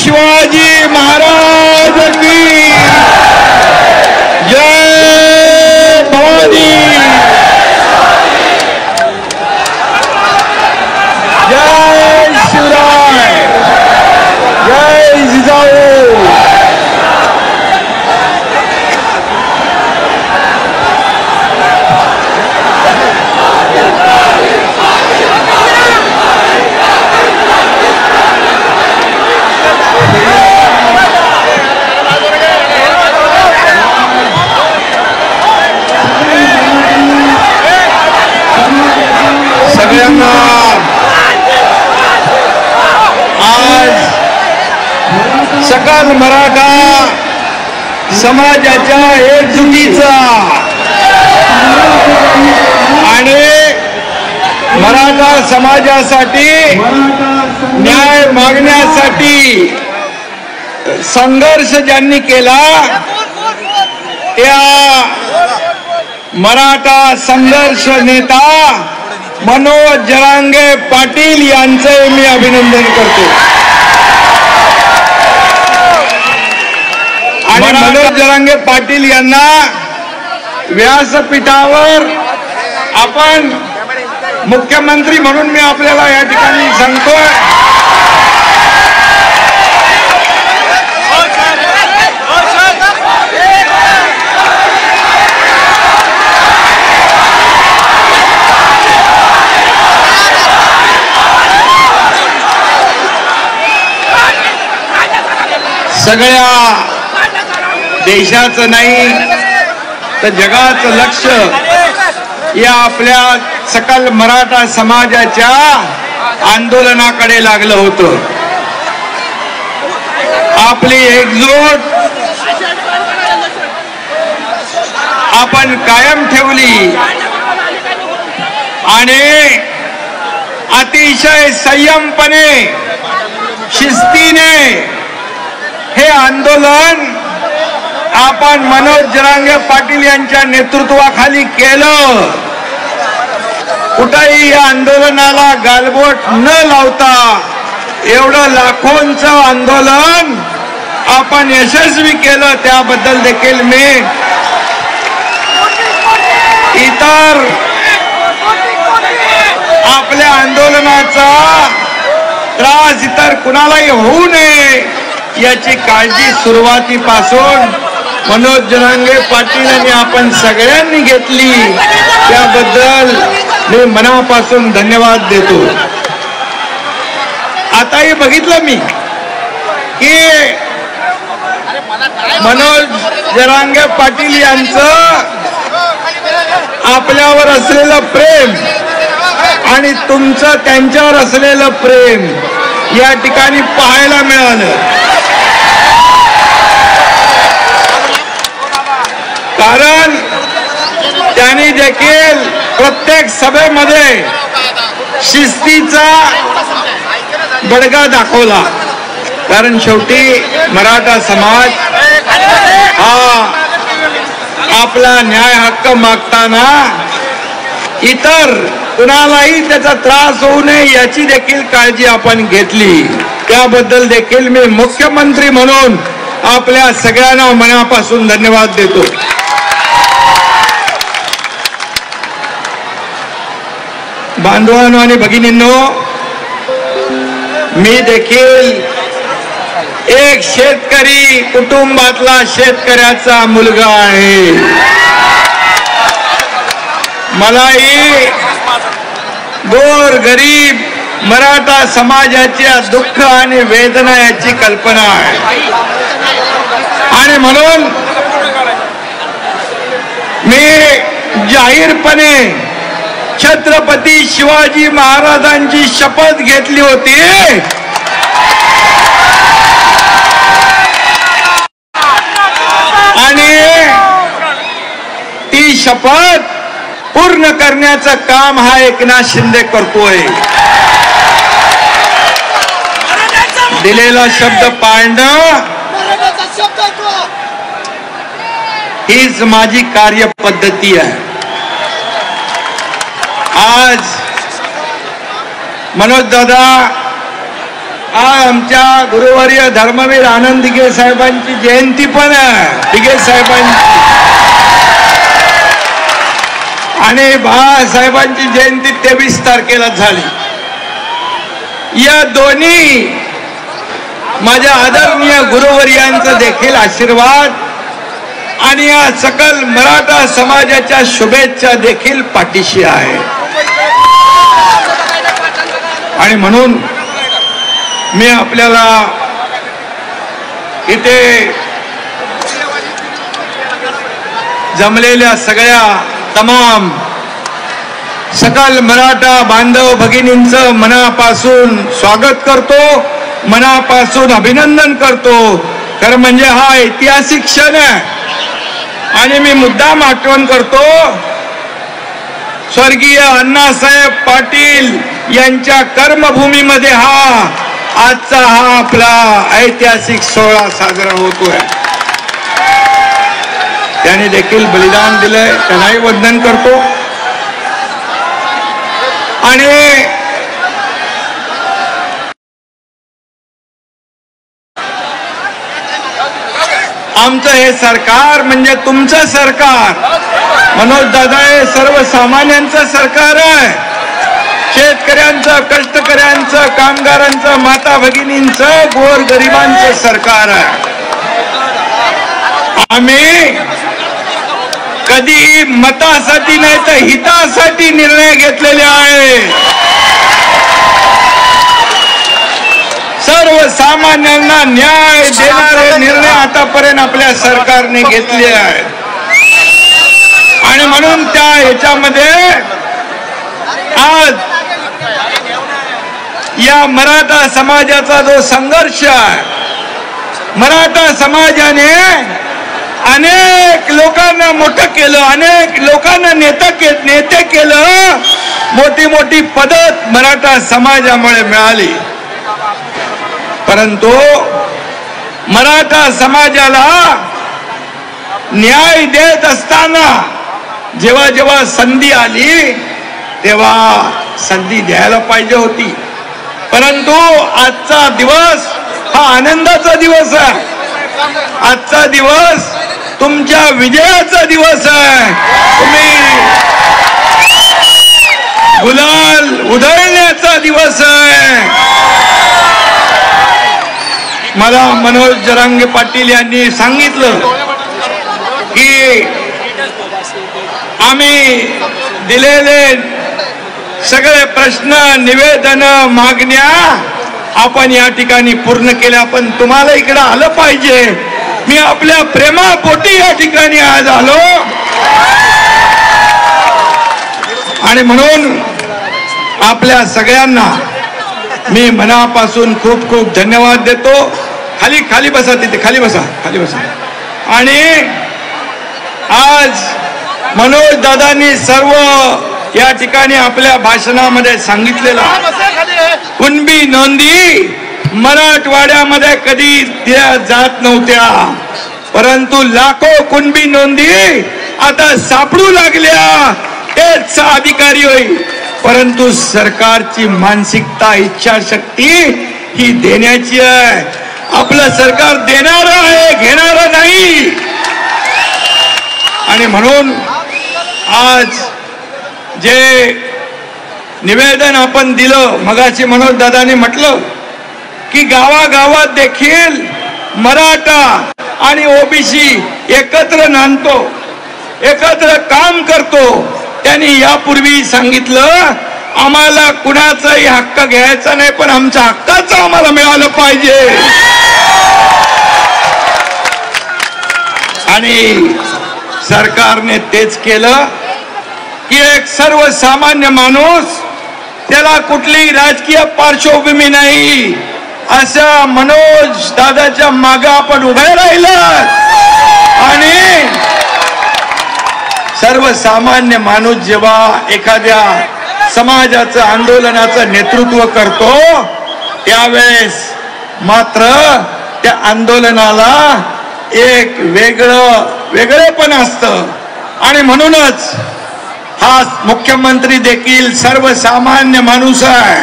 शिवाजी महाराज की जय भवानी, जय शिवराय, जय जिजाऊ। सगळ्यांना आज सकल मराठा समाजाच्या एकजुटीचा आणि मराठा समाजासाठी न्याय मागण्यासाठी संघर्ष ज्यांनी केला त्या मराठा संघर्ष नेता मनोज जरांगे पाटील यांचे मी अभिनंदन करतो। आणि मनोज जरांगे पाटील यांना व्यासपीठावर आपण मुख्यमंत्री म्हणून मी आपल्याला या ठिकाणी सांगतोय, सगळ्या देशाचं नाही तर जगाचं लक्ष या आपल्या सकल मराठा समाजाच्या आंदोलनाकडे लागलं होतं। आपली एकजूट आपण कायम ठेवली आणि अतिशय संयमपणे शिस्तीने हे आंदोलन आपण मनोज जरांगे पाटील यांच्या नेतृत्वाखाली केलं। कुठेही या आंदोलनाला गालबोट न लावता एवढं लाखोंचं आंदोलन आपण यशस्वी केलं, त्याबद्दल देखील मी इतर आपल्या आंदोलनाचा त्रास इतर कुणालाही होऊ नये याची काळजी सुरुवातीपासून मनोज जरांगे पाटील आणि आपण सगळ्यांनी घेतली, त्याबद्दल मी मनापासून धन्यवाद देतो। आताही बघितलं मी की मनोज जरांगे पाटील यांचं आपल्यावर असलेलं प्रेम आणि तुमचं त्यांच्यावर असलेलं प्रेम या ठिकाणी पाहायला मिळालं। कारण त्यांनी देखील प्रत्येक सभेमध्ये शिस्तीचा बडगा दाखवला, कारण शेवटी मराठा समाज हा आपला न्याय हक्क मागताना इतर कुणालाही त्याचा त्रास होऊ नये याची देखील काळजी आपण घेतली, त्याबद्दल देखील मी मुख्यमंत्री म्हणून आपल्या सगळ्यांना मनापासून धन्यवाद देतो। बांधवांनो आणि भगिनींनो, मी देखील एक शेतकरी कुटुंबातला शेतकऱ्याचा मुलगा आहे। मलाही गोर गरीब मराठा समाजाच्या दुःख आणि वेदना याची कल्पना आहे आणि म्हणून मी जाहीरपणे छत्रपती शिवाजी महाराजांची शपथ घेतली होती आणि ती शपथ पूर्ण करण्याचं काम हा एकनाथ शिंदे करतोय। दिलेला शब्द पाळणं हीच माझी कार्यपद्धती आहे। आज मनोज दादा आज आमच्या गुरुवर्य धर्मवीर आनंद दिघे साहेबांची जयंती पण आहे. दिघे साहेबांची आणि बाळासाहेबांची जयंती 23 तारखेला झाली. या दोन्ही माझ्या आदरणीय गुरुवर्यांचा देखील आशीर्वाद आणि या सकल मराठा समाजाच्या शुभेच्छा देखील पाठीशी आहे. आणि म्हणून मी आपल्याला इथे जमलेल्या सगळ्या तमाम सकल मराठा बांधव भगिनींचं मनापासून स्वागत करतो, मनापासून अभिनंदन करतो. खरं म्हणजे हा ऐतिहासिक क्षण आहे. आणि मी मुद्दाम आठवण करतो स्वर्गीय अण्णासाहेब पाटील यांच्या कर्मभूमीमध्ये आजचा हा आपला ऐतिहासिक सोहळा साजरा होतोय. त्यांनी देखील बलिदान दिलंय, त्यांनाही वंदन करतो. आणि आमचं हे सरकार म्हणजे तुमचं सरकार. मनोज दादा हे सर्वसामान्यांचं सरकार आहे. शेतकऱ्यांचं, कष्टकऱ्यांचं, कामगारांचं, माता भगिनींचं, गोरगरिबांचं सरकार आहे. आम्ही कधी मतासाठी नाही तर हितासाठी निर्णय घेतलेले आहे. सर्वसामान्यांना न्याय देणारे निर्णय आतापर्यंत आपल्या सरकारने घेतले आहेत. आणि म्हणून त्या ह्याच्यामध्ये आज या मराठा समाजाचा जो संघर्ष आहे, मराठा समाजाने अनेक लोकांना मोठं केलं, अनेक लोकांना नेते केलं, मोठी मोठी पदत मराठा समाजामुळे मिळाली. परंतु मराठा समाजाला न्याय देत असताना जेव्हा जेव्हा संधी आली तेव्हा संधी द्यायला पाहिजे होती. परंतु आजचा दिवस हा आनंदाचा दिवस आहे. आजचा दिवस तुमच्या विजयाचा दिवस आहे. तुम्ही गुलाल उधळण्याचा दिवस आहे. मला मनोज जरांगे पाटील यांनी सांगितलं की आम्ही दिलेले सगळे प्रश्न, निवेदन, मागण्या आपण या ठिकाणी पूर्ण केल्या. पण तुम्हाला इकडे आलं पाहिजे. मी आपल्या प्रेमापोटी या ठिकाणी आज आलो. आणि म्हणून आपल्या सगळ्यांना मी मनापासून खूप खूप धन्यवाद देतो. खाली बसा, तिथे खाली बसा. आणि आज मनोज दादांनी सर्व या ठिकाणी आपल्या भाषणामध्ये सांगितलेलं, कुणबी नोंदी मराठवाड्यामध्ये कधी दिल्या जात नव्हत्या, परंतु लाखो कुणबी नोंदी आता सापडू लागल्या. तेच अधिकारी होईल. परंतु सरकारची मानसिकता, इच्छाशक्ती ही देण्याची आहे. आपलं सरकार देणारं आहे, घेणारं नाही. आणि म्हणून आज जे निवेदन आपण दिलं, मगाशी मनोज दादांनी म्हटलं की गावागावात देखील मराठा आणि ओबीसी एकत्र नांदतो, एकत्र काम करतो. त्यांनी यापूर्वी सांगितलं आम्हाला कुणाचाही हक्क घ्यायचा नाही, पण आमच्या हक्काचं आम्हाला मिळालं पाहिजे. आणि सरकारने तेच केलं की एक सर्वसामान्य माणूस, त्याला कुठलीही राजकीय पार्श्वभूमी नाही, अशा मनोज दादाच्या मागे आपण उभे राहिलं. आणि सर्वसामान्य माणूस जेव्हा एखाद्या समाजाचं, आंदोलनाचं नेतृत्व करतो त्यावेळेस मात्र त्या आंदोलनाला एक वेगळेपण असतं. आणि म्हणूनच हा मुख्यमंत्री देखील सर्वसामान्य माणूस आहे.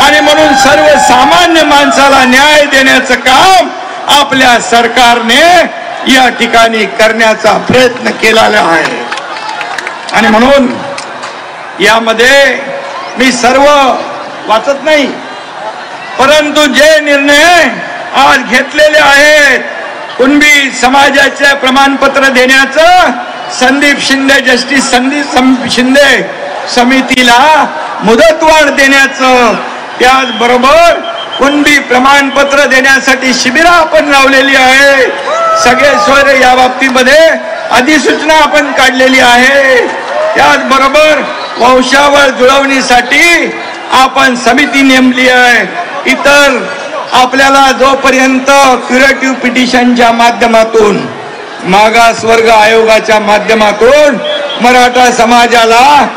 आणि म्हणून सर्वसामान्य माणसाला न्याय देण्याचं काम आपल्या सरकारने या ठिकाणी करण्याचा प्रयत्न केलेला आहे. आणि म्हणून यामध्ये मी सर्व वाचत नाही, परंतु जे निर्णय आज घेतलेले आहेत, कुणबी समाजाचे प्रमाणपत्र देण्याचं संदीप शिंदे, जस्टिस संदीप शिंदे समितीला मुदतवाढ देण्याचं, त्याचबरोबर कुणबी प्रमाणपत्र देण्यासाठी शिबिरं आपण लावलेली आहे. सगळे स्वर या बाबतीमध्ये अधिसूचना आपण काढलेली आहे. त्याचबरोबर वंशावळ जुळवणीसाठी आपण समिती नेमली आहे. इतर आपल्याला जोपर्यंत क्युरेटिव्ह पिटिशनच्या माध्यमातून, मागासवर्ग आयोगाच्या माध्यमातून मराठा समाजाला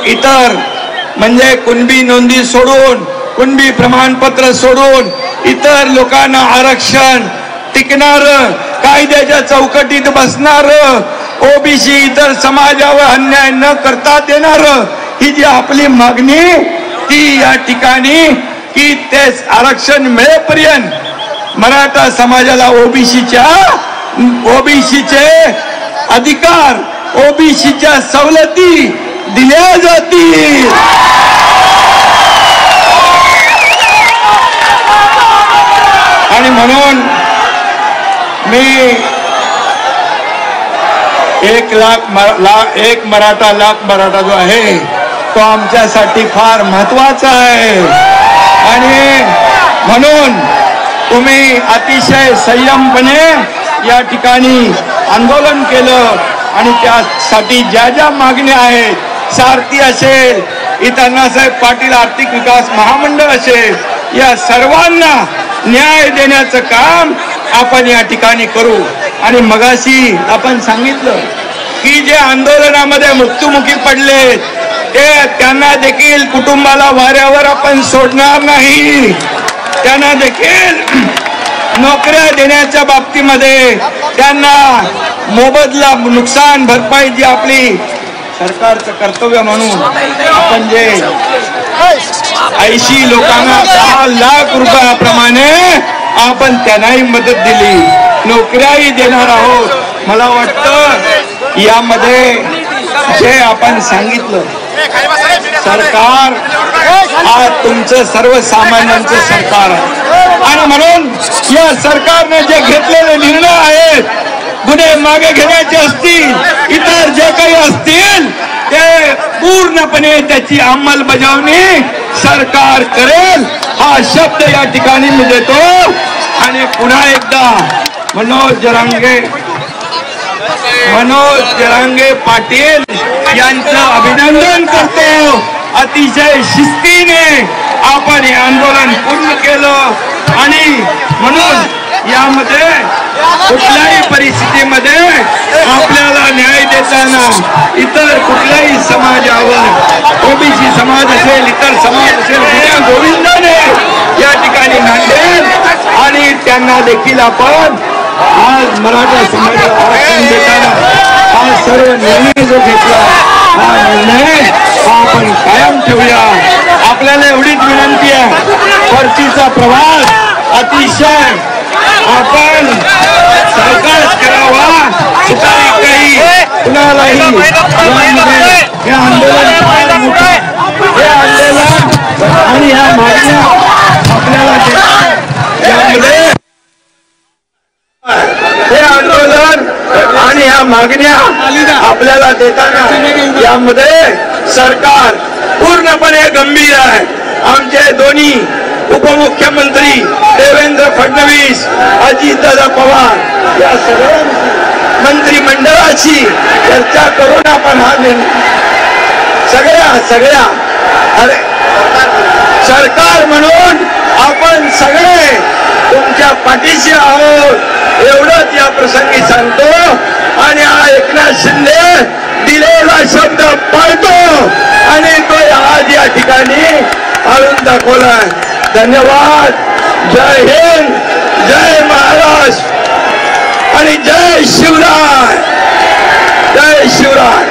इतर म्हणजे कुणबी नोंदी सोडून, कुणबी प्रमाणपत्र सोडून इतर लोकांना आरक्षण टिकणार, कायद्याच्या चौकटीत बसणार, ओबीसी इतर समाजावर अन्याय न करता देणार, ही जी आपली मागणी ती या ठिकाणी की ते आरक्षण मिळेपर्यंत मराठा समाजाला ओबीसीचे अधिकार, ओबीसीच्या सवलती दिल्या जातील. आणि म्हणून मी 1 मराठा लाख मराठा जो आहे तो आमच्यासाठी फार महत्वाचा आहे. आणि म्हणून तुम्ही अतिशय संयमपणे या ठिकाणी आंदोलन केलं आणि त्यासाठी ज्या ज्या मागण्या आहेत, सारथी असेल, इतर अण्णासाहेब पाटील आर्थिक विकास महामंडळ असेल, या सर्वांना न्याय देण्याचं काम आपण या ठिकाणी करू. आणि मगाशी आपण सांगितलं की जे आंदोलनामध्ये मृत्युमुखी पडले त्यांना देखील कुटुंबाला वाऱ्यावर आपण सोडणार नाही. त्यांना देखील नोकऱ्या देण्याच्या बाबतीमध्ये त्यांना मोबदला, नुकसान भरपाई जी आपली सरकारचं कर्तव्य म्हणून आपण जे 80 लोकांना 10 लाख रुपयाप्रमाणे आपण त्यांनाही मदत दिली, नोकऱ्याही देणार आहोत. मला वाटतं यामध्ये जे आपण सांगितलं, सरकार आज तुमचं सर्वसामान्यांचं सरकार आहे. आणि म्हणून या सरकारने जे घेतलेले निर्णय आहेत, गुन्हे मागे घेण्याचे असतील, इतर जे काही असतील, ते पूर्णपणे त्याची अंमलबजावणी सरकार करेल हा शब्द या ठिकाणी मी देतो. आणि पुन्हा एकदा मनोज जरांगे पाटील यांचं अभिनंदन करतो. अतिशय शिस्तीने आपण हे आंदोलन पूर्ण केलं. आणि म्हणून यामध्ये कुठल्याही परिस्थितीमध्ये आपल्याला न्याय देताना इतर कुठल्याही समाजावर, ओबीसी समाज असेल, इतर समाज असेल, गुन्हे गोविंदाने या ठिकाणी नांदेल. आणि त्यांना देखील आपण आज मराठा समाजाला आरक्षण देताना हा सर्व निर्णय जो घेतला, हा निर्णय आपण कायम ठेवूया. आपल्याला एवढीच विनंती आहे, परतीचा प्रवास अतिशय आपण सावकाश करावा. सुतारी काही कुणालाही हे आंदोलन फार मोठं, हे आंदोलन आणि ह्या मागण्या आपल्याला यामध्ये हे आंदोलन आणि ह्या मागण्या आपल्याला देताना यामध्ये सरकार पूर्णपणे गंभीर आहे. आमचे दोन्ही उपमुख्यमंत्री देवेंद्र फडणवीस, अजितदादा पवार या सर्व मंत्रिमंडळाची चर्चा करून आपण हा सगळ्या अरे सरकार म्हणून आपण सगळे तुमच्या पाठीशी आहोत एवढंच या प्रसंगी सांगतो. आणि हा एकनाथ शिंदे दिलेला शब्द पाळतो आणि तो आज या ठिकाणी पाळून दाखवलाय. धन्यवाद. जय हिंद, जय महाराष्ट्र आणि जय शिवराय. जय शिवराय.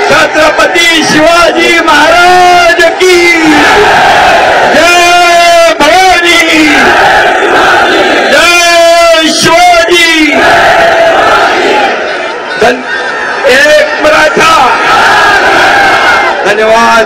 छत्रपती शिवाजी महाराज की एक मराठा. धन्यवाद.